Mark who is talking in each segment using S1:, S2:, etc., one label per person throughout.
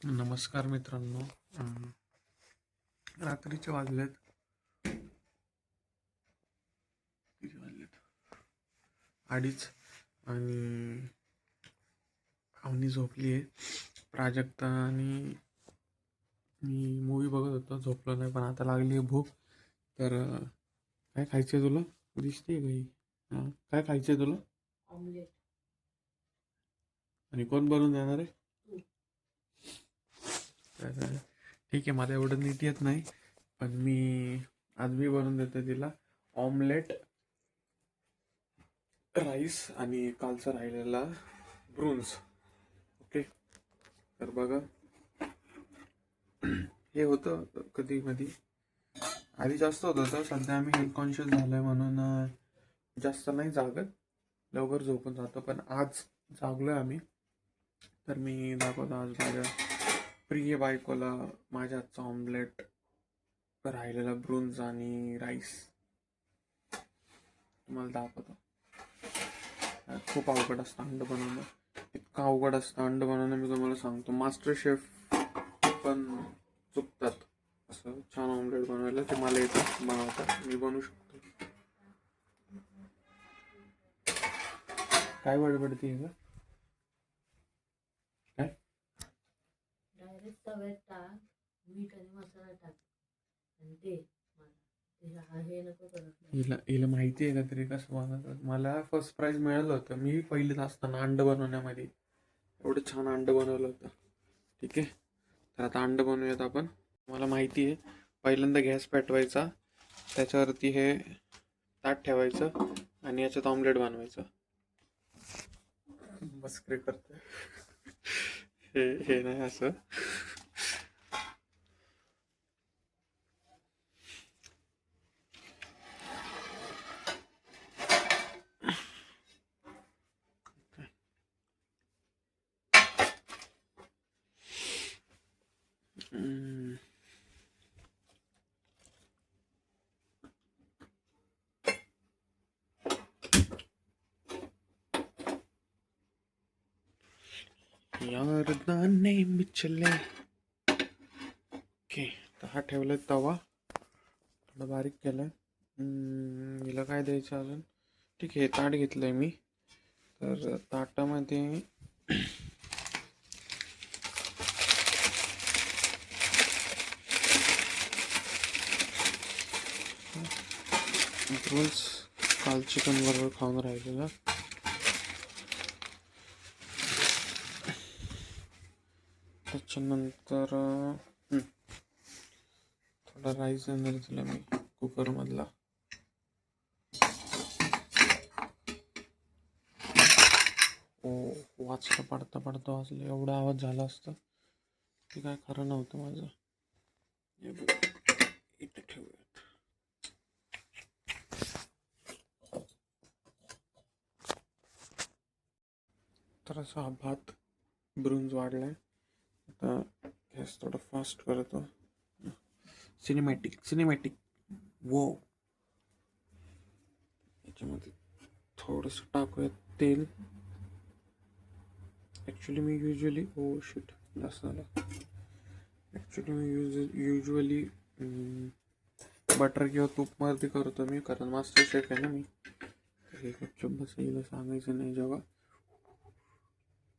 S1: नमस्कार मित्रांनो. रात्रीचे वाजलेत किती वाजलेत 2:30 आणि अवनी झोपली आहे. प्राजक्ता आणि मी मूवी बघत होतो, झोपलो नाही. पण आता लागली आहे भूक. तर काय खायचं आहे तुला? दिसते काही. हां, काय खायचं आहे तुला?
S2: ऑमलेट.
S1: आणि कोण बनवून देणार आहे? तर ठीक आहे, मला एवढं नीट येत नाही, पण आज मी बनवून देतो तिला ऑमलेट, राईस आणि कालचा राहिलेला ब्रून्स. ओके, तर बघा, हे होतं कधी कधी, आधी जास्त होत होतं. सध्या आम्ही हेल्थ कॉन्शियस झालोय म्हणून जास्त नाही जागत, लवकर झोपून जातो. पण आज जागलोय आम्ही. तर मी दाखवतो आज माझ्या प्रिय बायकोला माझ्या हातचा ऑमलेट, राहिलेला ब्रून्स आणि राईस तुम्हाला दाखवतो. खूप अवघड असतं अंड बनवणं, इतकं अवघड असतं अंड बनवणं, मी तुम्हाला सांगतो. मास्टर शेफ पण चुकतात असं छान ऑमलेट बनवायला. ते मला येतं बनवता, मी बनवू शकतो. काय बडबडती आहे का? काय?
S2: डायरेक्ट तव्यात टाक, मीठ आणि मसाला टाक आणि ते हे नको करत नाही.
S1: हिला माहिती आहे का तरी कसं बनवतात? मला फर्स्ट प्राइज मिळालं होतं मी पहिलीच असताना अंड बनवण्यामध्ये. एवढं छान अंड बनवलं होतं. ठीक आहे, तर आता अंड बनवूयात आपण. मला माहिती आहे, पहिल्यांदा गॅस पेटवायचा, त्याच्यावरती हे ताट ठेवायचं आणि याच्यात ऑमलेट बनवायचं. बस काय करतोय हे नाही असं. यार दाने बिछले. ओके, तर हा ठेवलाय तवा, थोडा बारीक केलाय. हिला काय द्यायचं अजून? ठीक आहे, ताट घेतलंय मी. तर ताटामध्ये रोज काल चिकन बरोबर खाऊन राहिलेलं. त्याच्यानंतर थोडा राईस देणार तिला मी कुकरमधला. ओ, वाचलं, पडता पडता वाचलं. एवढा आवाज झाला असता ते काय खरं नव्हतं माझं. इथे ठेवूयात. तर असा हा भात ब्रून्स वाढलाय. आता गॅस थोडं फास्ट करतो. सिनेमॅटिक वो. याच्यामध्ये थोडंसं टाकूयात तेल. ॲक्च्युली मी युजली शिट जास्त झालं. ॲक्च्युली मी युजली बटर किंवा तूपमध्ये करतो मी, कारण मास्टर शेफ आहे ना मी. हे गपचूप बसायला सांगायचं नाही. जेव्हा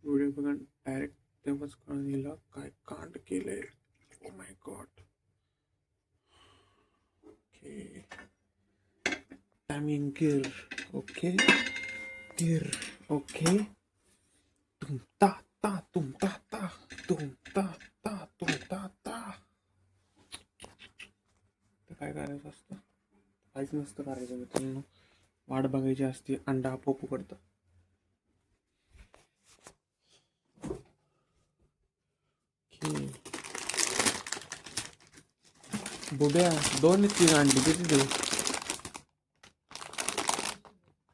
S1: व्हिडिओ बघा डायरेक्ट तेव्हाच कळून काय कांड केलंय. Oh my God. Okay, timing Gir. Okay Gir. Okay, तुम ता ता तुम ता ता तुम ता ता तुम ता ता. तर काय करायचं असतं? काहीच नसतं करायचं मित्रांनो. वाट बघायची असते, अंडा आपोआप उघडतं. बुड्या 2-3 अंडी किती देऊ?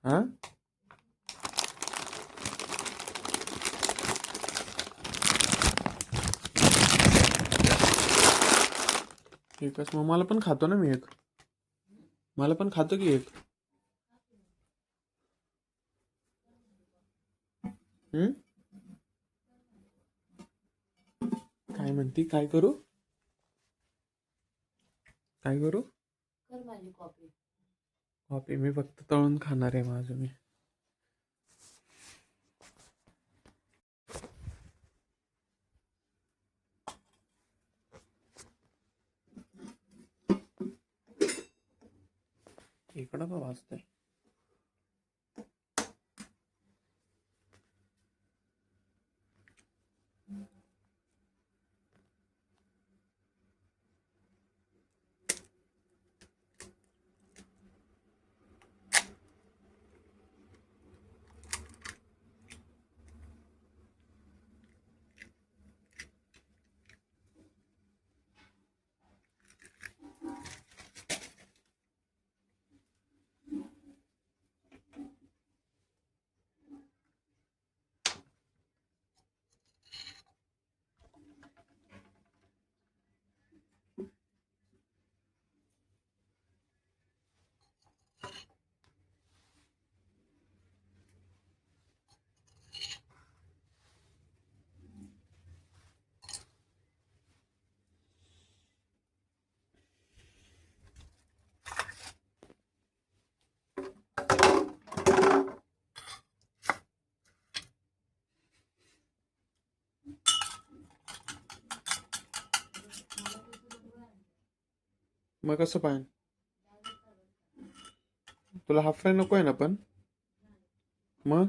S1: हा, एकच? मग मला पण खातो ना मी एक. मला पण खातो की एक. म्हणती काय करू? काय करू?
S2: कर माझी कॉपी.
S1: कॉफी मी फक्त तळून खाणार आहे माझं मी. इकडं का वाजतंय? मग कसं पाहिजे? तुला हाफ फ्राय नको आहे ना पण? मग